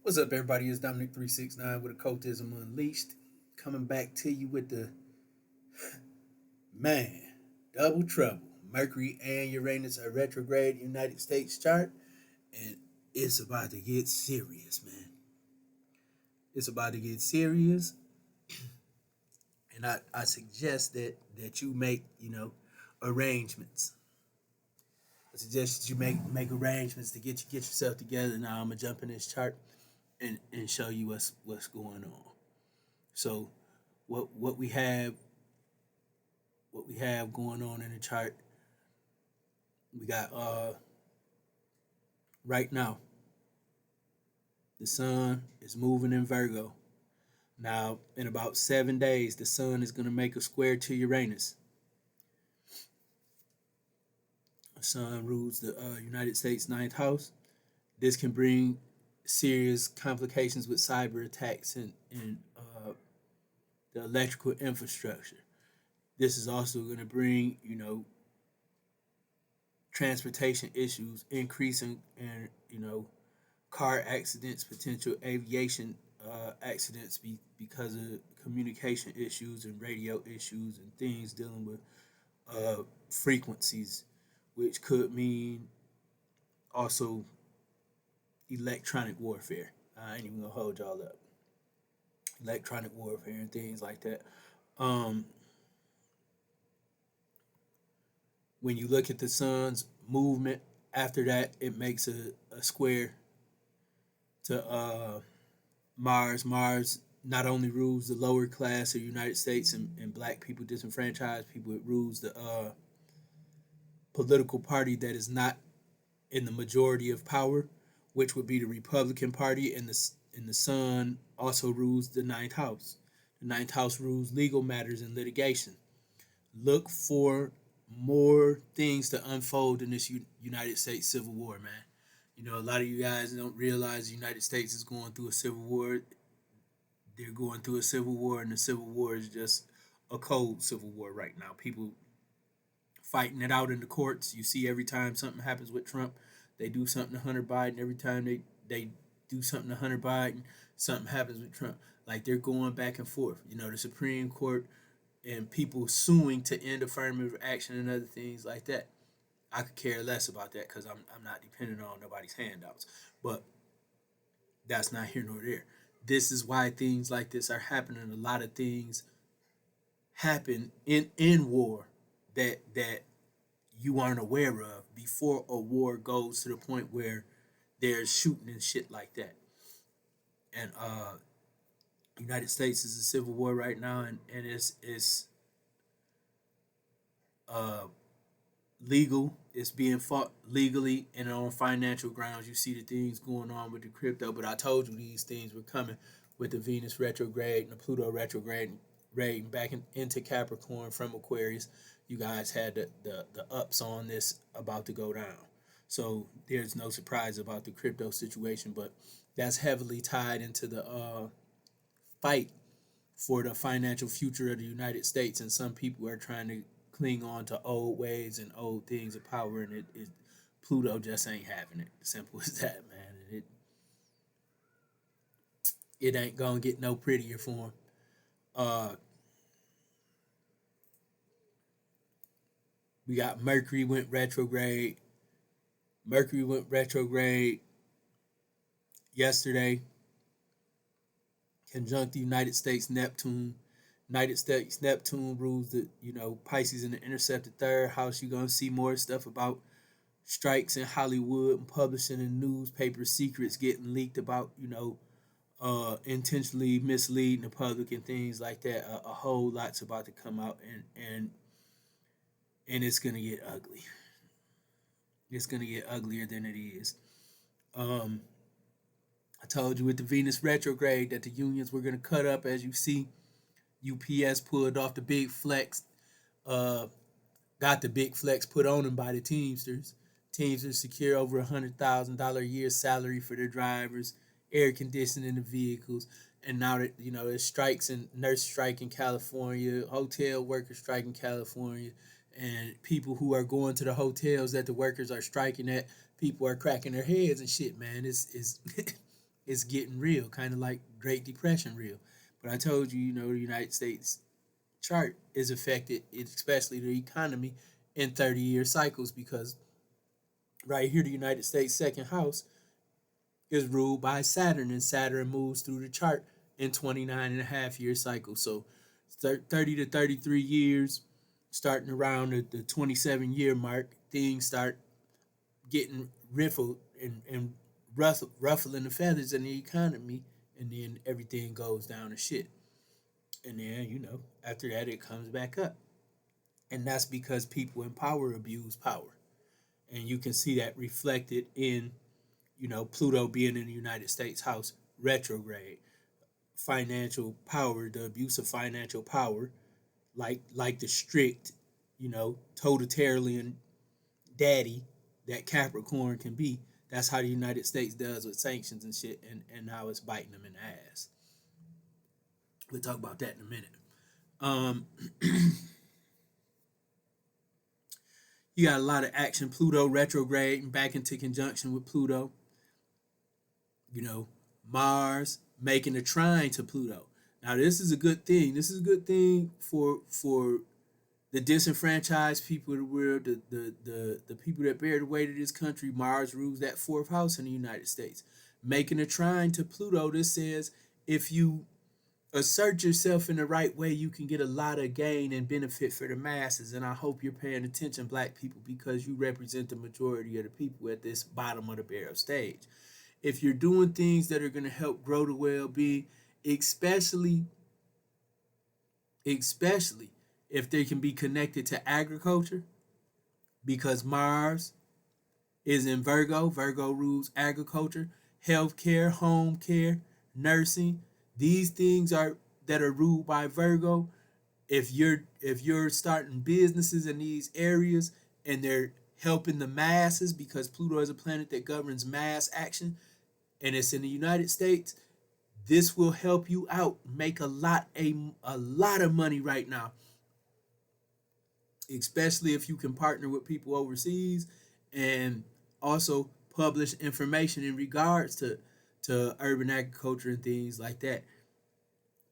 What's up, everybody? It's Dominic 369 with Occultism Unleashed, coming back to you with the man double trouble. Mercury and Uranus are retrograde United States chart, and it's about to get serious, man. It's about to get serious, and I suggest that you make arrangements. I suggest that you make arrangements to get yourself together. Now I'm gonna jump in this chart and show you what's going on. So what we have going on in the chart, we got right now the sun is moving in Virgo. Now in about 7 days, the sun is going to make a square to Uranus. The sun rules the United States ninth house. This can bring serious complications with cyber attacks and the electrical infrastructure. This is also going to bring, transportation issues, increasing and car accidents, potential aviation accidents because of communication issues and radio issues and things dealing with frequencies, which could mean also electronic warfare. I ain't even gonna hold y'all up. Electronic warfare and things like that. Um, when you look at the sun's movement after that, it makes a square to Mars. Mars not only rules the lower class of the United States and black people, disenfranchised people, it rules the political party that is not in the majority of power, which would be the Republican Party, and the sun also rules the ninth house. The ninth house rules legal matters and litigation. Look for more things to unfold in this United States Civil War, man. A lot of you guys don't realize the United States is going through a civil war. They're going through a civil war, and the civil war is just a cold civil war right now. People fighting it out in the courts. You see, every time something happens with Trump, they do something to Hunter Biden. Every time they do something to Hunter Biden, something happens with Trump. Like they're going back and forth. The Supreme Court and people suing to end affirmative action and other things like that. I could care less about that because I'm not dependent on nobody's handouts. But that's not here nor there. This is why things like this are happening. A lot of things happen in war that you aren't aware of before a war goes to the point where there's shooting and shit like that. And United States is a civil war right now, and it's uh, legal. It's being fought legally and on financial grounds. You see the things going on with the crypto, but I told you these things were coming with the Venus retrograde and the Pluto retrograde rating back into Capricorn from Aquarius. You guys had the ups on this about to go down. So there's no surprise about the crypto situation, but that's heavily tied into the fight for the financial future of the United States, and some people are trying to cling on to old ways and old things of power, and Pluto just ain't having it. Simple as that, man. It ain't gonna get no prettier for him. Uh, we got Mercury went retrograde. Mercury went retrograde yesterday, conjunct the United States Neptune. United States Neptune rules the Pisces in the intercepted third house. You're gonna see more stuff about strikes in Hollywood and publishing in newspapers, secrets getting leaked about intentionally misleading the public and things like that. A whole lot's about to come out, and it's gonna get ugly. It's gonna get uglier than it is. Um, I told you with the Venus retrograde that the unions were gonna cut up, as you see. UPS pulled off the big flex, uh, got the big flex put on them by the Teamsters. Teamsters secure over $100,000 a year salary for their drivers, air conditioning the vehicles, and now that there's strikes and nurse strike in California, hotel workers strike in California, and people who are going to the hotels that the workers are striking at, people are cracking their heads and shit. Man, it's it's getting real, kind of like Great Depression real. But I told you, the United States chart is affected, especially the economy, in 30-year cycles because right here, the United States second house is ruled by Saturn, and Saturn moves through the chart in 29 and a half year cycles. So 30 to 33 years, starting around the 27-year mark, things start getting riffled and ruffling the feathers in the economy, and then everything goes down to shit. And then, after that, it comes back up. And that's because people in power abuse power. And you can see that reflected in, Pluto being in the United States house retrograde. Financial power, the abuse of financial power, like the strict, totalitarian daddy that Capricorn can be. That's how the United States does with sanctions and shit, and now it's biting them in the ass. We'll talk about that in a minute. Um, you got a lot of action. Pluto retrograde and back into conjunction with Pluto. Mars making a trine to Pluto. Now this is a good thing. This is a good thing for the disenfranchised people of the world, the people that bear the weight of this country. Mars rules that fourth house in the United States. Making a trine to Pluto, this says if you assert yourself in the right way, you can get a lot of gain and benefit for the masses. And I hope you're paying attention, black people, because you represent the majority of the people at this bottom of the barrel stage. If you're doing things that are going to help grow the well-being, especially if they can be connected to agriculture, because Mars is in Virgo. Virgo rules agriculture, healthcare, home care, nursing. These things are that are ruled by Virgo. If you're starting businesses in these areas and they're helping the masses, because Pluto is a planet that governs mass action, and it's in the United States, this will help you out, make a lot of money right now, especially if you can partner with people overseas and also publish information in regards to urban agriculture and things like that,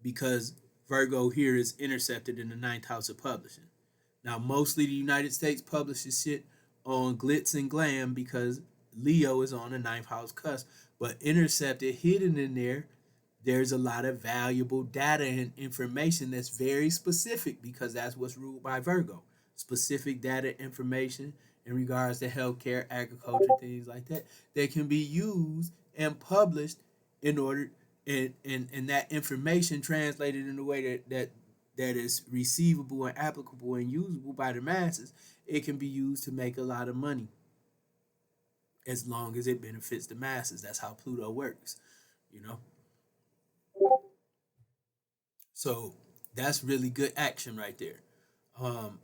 because Virgo here is intercepted in the ninth house of publishing. Now, mostly the United States publishes shit on glitz and glam because Leo is on the ninth house cusp, but intercepted, hidden in there, there's a lot of valuable data and information that's very specific because that's what's ruled by Virgo. Specific data information in regards to healthcare, agriculture, things like that, that can be used and published in order and that information translated in a way that is receivable and applicable and usable by the masses. It can be used to make a lot of money as long as it benefits the masses. That's how Pluto works, you know. So that's really good action right there. Um,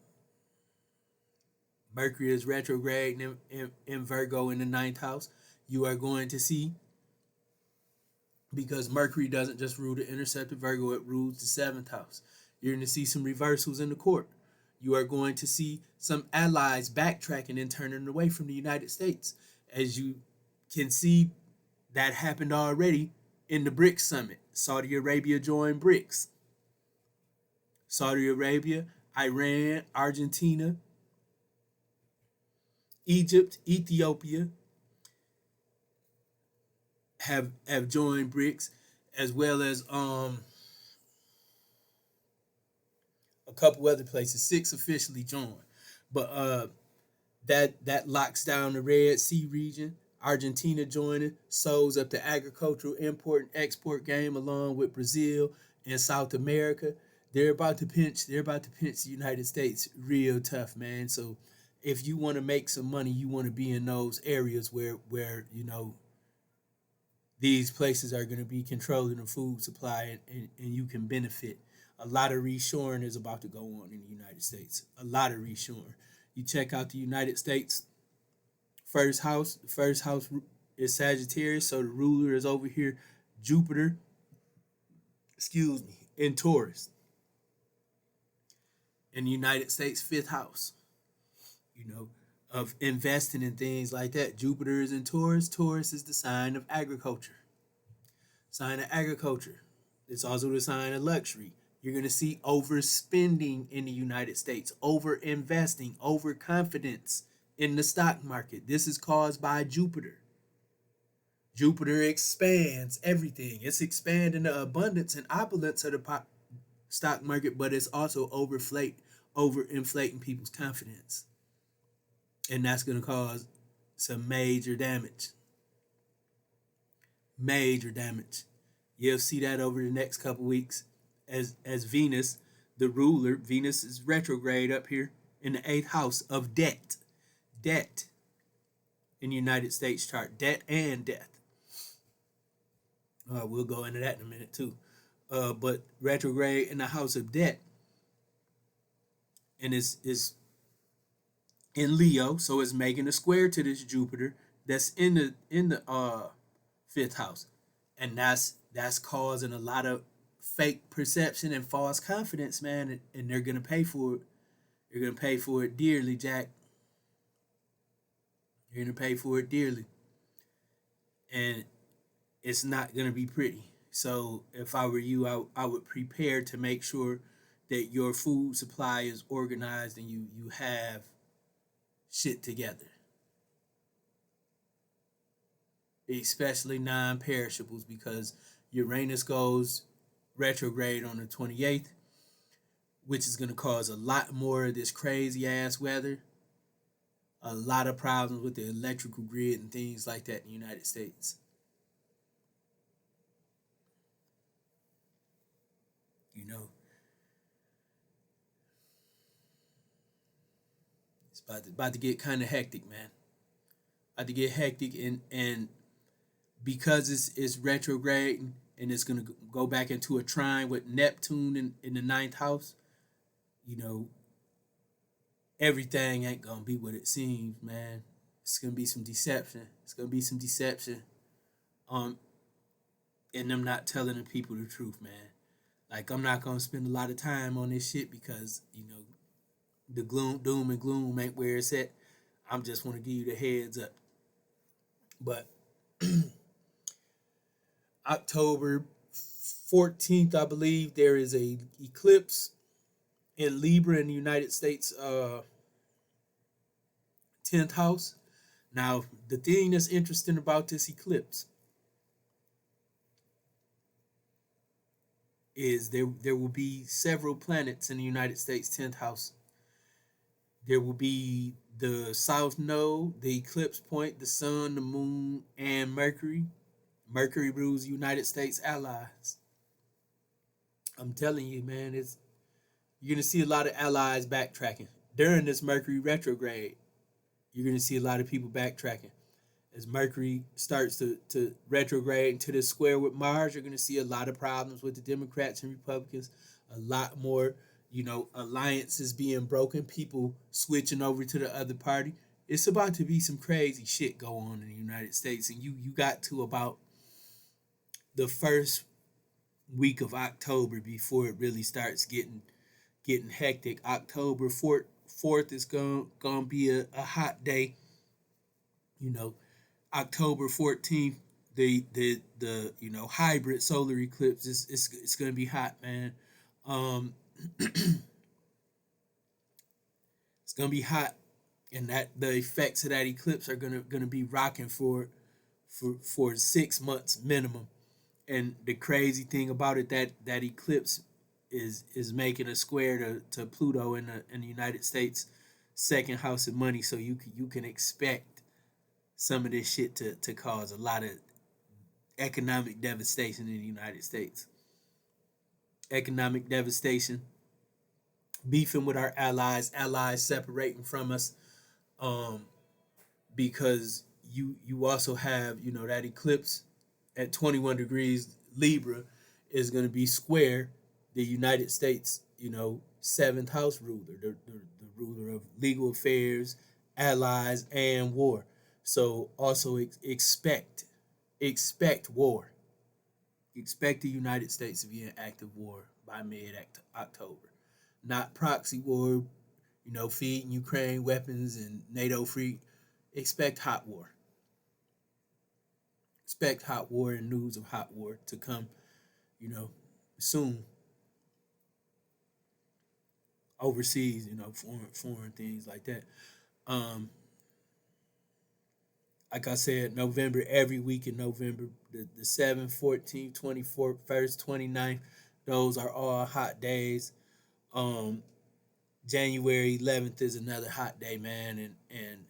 Mercury is retrograde in Virgo in the ninth house. You are going to see, because Mercury doesn't just rule the intercepted Virgo, it rules the seventh house. You're going to see some reversals in the court. You are going to see some allies backtracking and turning away from the United States. As you can see, that happened already in the BRICS summit. Saudi Arabia joined BRICS. Saudi Arabia, Iran, Argentina, Egypt, Ethiopia have joined BRICS, as well as a couple other places. 6 officially joined, but that locks down the Red Sea region. Argentina joining sews up the agricultural import and export game along with Brazil and South America. They're about to pinch. They're about to pinch the United States real tough, man. So if you want to make some money, you want to be in those areas where these places are going to be controlling the food supply, and you can benefit. A lot of reshoring is about to go on in the United States. A lot of reshoring. You check out the United States first house. The first house is Sagittarius, so the ruler is over here, Jupiter, in Taurus. In the United States fifth house, of investing in things like that. Jupiter is in Taurus. Taurus is the sign of agriculture. Sign of agriculture. It's also the sign of luxury. You're going to see overspending in the United States, over investing, overconfidence in the stock market. This is caused by Jupiter. Jupiter expands everything. It's expanding the abundance and opulence of the stock market, but it's also overinflating people's confidence. And that's going to cause some major damage. Major damage. You'll see that over the next couple weeks as Venus, the ruler, Venus is retrograde up here in the 8th house of debt. Debt in the United States chart. Debt and death. We'll go into that in a minute too. But retrograde in the house of debt, and is in Leo, so it's making a square to this Jupiter that's in the 5th house, and that's causing a lot of fake perception and false confidence, man, and they're gonna pay for it. You're gonna pay for it dearly, Jack. You're gonna pay for it dearly, and it's not gonna be pretty. So if I were you, I would prepare to make sure that your food supply is organized and you have shit together, especially non-perishables, because Uranus goes retrograde on the 28th, which is going to cause a lot more of this crazy ass weather, a lot of problems with the electrical grid and things like that in the United States. You know, it's about to get kind of hectic, man. About to get hectic, and because it's retrograde and it's going to go back into a trine with Neptune in the 9th house, you know, everything ain't going to be what it seems, man. It's going to be some deception. It's going to be some deception. And them not telling the people the truth, man. Like, I'm not going to spend a lot of time on this shit because, you know, the doom and gloom ain't where it's at. I'm just want to give you the heads up. But October 14th, I believe, there is a eclipse in Libra in the United States 10th house. Now, the thing that's interesting about this eclipse is there will be several planets in the United States 10th house. There will be the South Node, the eclipse point, the Sun, the Moon, and Mercury. Mercury rules the United States allies. I'm telling you, man, you're gonna see a lot of allies backtracking during this Mercury retrograde. You're gonna see a lot of people backtracking as Mercury starts to retrograde into the square with Mars. You're gonna see a lot of problems with the Democrats and Republicans. A lot more, you know, alliances being broken. People switching over to the other party. It's about to be some crazy shit go on in the United States, and you got to about the first week of October before it really starts getting hectic. October 4th is gonna be a hot day. You know, October 14th, the you know, hybrid solar eclipse is it's gonna be hot, man. Um, it's gonna be hot, and that the effects of that eclipse are gonna be rocking for 6 months minimum. And the crazy thing about it, that eclipse is making a square to Pluto in the United States second house of money, so you can expect some of this shit to cause a lot of economic devastation in the United States. Economic devastation, beefing with our allies separating from us, um, because you also have, you know, that eclipse at 21 degrees Libra is going to be square the United States, you know, 7th house ruler, the ruler of legal affairs, allies, and war. So also expect war. Expect the United States to be in active war by mid-October. Not proxy war, you know, feeding Ukraine weapons and NATO free. Expect hot war. expect hot war and news of hot war to come, soon overseas, foreign things like that. Um, like I said, November, every week in November, the 7th, 14th, 24th, 1st, 29th, those are all hot days. Um, January 11th is another hot day, man, and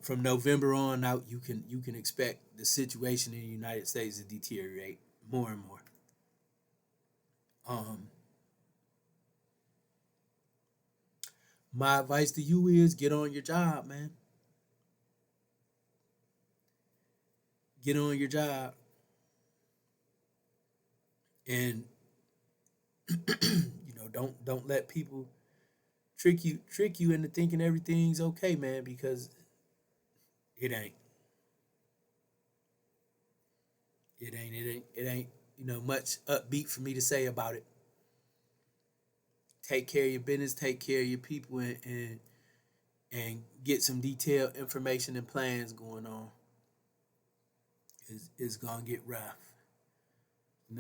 from November on out, you can expect the situation in the United States to deteriorate more and more. Um, my advice to you is get on your job, man. Get on your job, and don't let people trick you into thinking everything's okay, man, because it ain't. It ain't much upbeat for me to say about it. Take care of your business, take care of your people, and get some detailed information and plans going on. Is gonna get rough.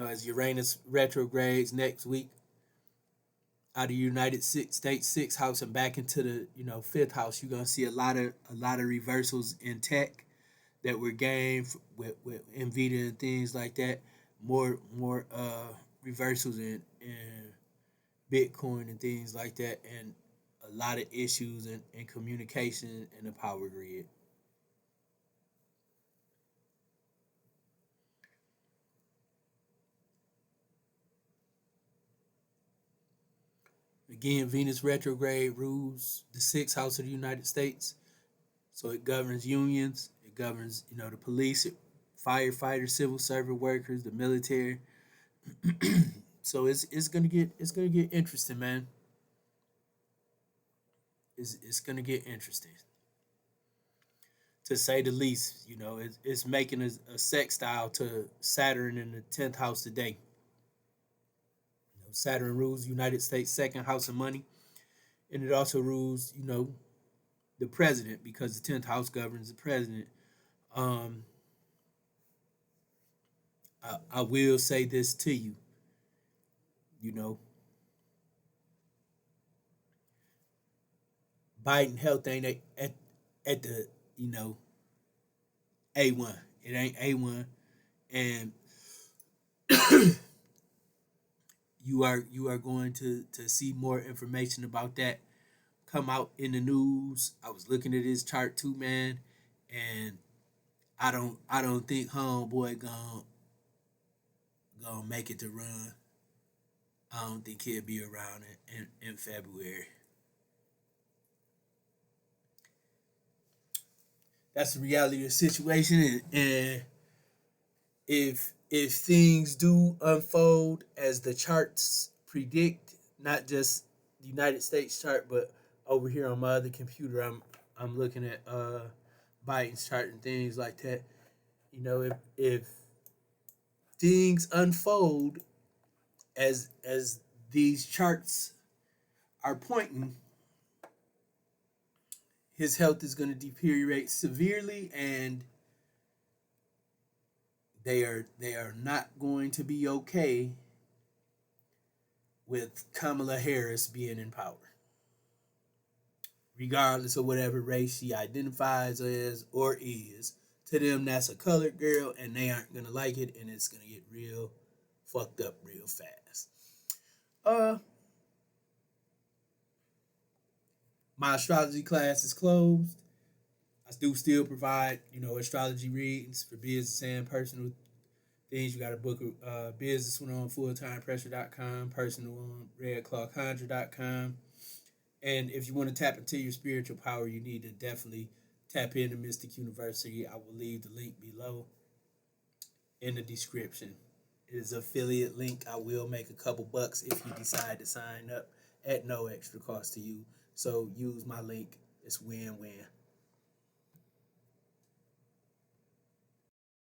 As Uranus retrogrades next week out of United States sixth house and back into the fifth house, you're gonna see a lot of reversals in tech that were gained with Nvidia and things like that. More reversals in Bitcoin and things like that, and a lot of issues in communication and the power grid. Again, Venus retrograde rules the sixth house of the United States, so it governs unions, it governs the police, firefighters, civil service workers, the military. So it's gonna get interesting, man. It's gonna get interesting to say the least. It's making a sextile to Saturn in the 10th house today. Saturn rules United States second house of money, and it also rules the president, because the 10th house governs the president. Um, I will say this to you, you know, Biden health ain't at the A1. It ain't A1, and you are going to see more information about that come out in the news. I was looking at his chart too, man, and I don't think homeboy gonna make it to run. I don't think he'll be around in February. That's the reality of the situation, and if things do unfold as the charts predict, not just the United States chart, but over here on my other computer, I'm looking at Biden's chart and things like that. If things unfold as these charts are pointing, his health is going to deteriorate severely, and they are not going to be okay with Kamala Harris being in power, regardless of whatever race she identifies as or is. To them, that's a colored girl, and they aren't gonna like it, and it's gonna get real fucked up real fast. Uh, my astrology class is closed. I do still provide, astrology readings for business and personal things. You got to book a business one on fulltimepressure.com, personal on redclawconjure.com. And if you want to tap into your spiritual power, you need to definitely tap into Mystic University. I will leave the link below in the description. It is an affiliate link. I will make a couple bucks if you decide to sign up at no extra cost to you. So use my link. It's win-win.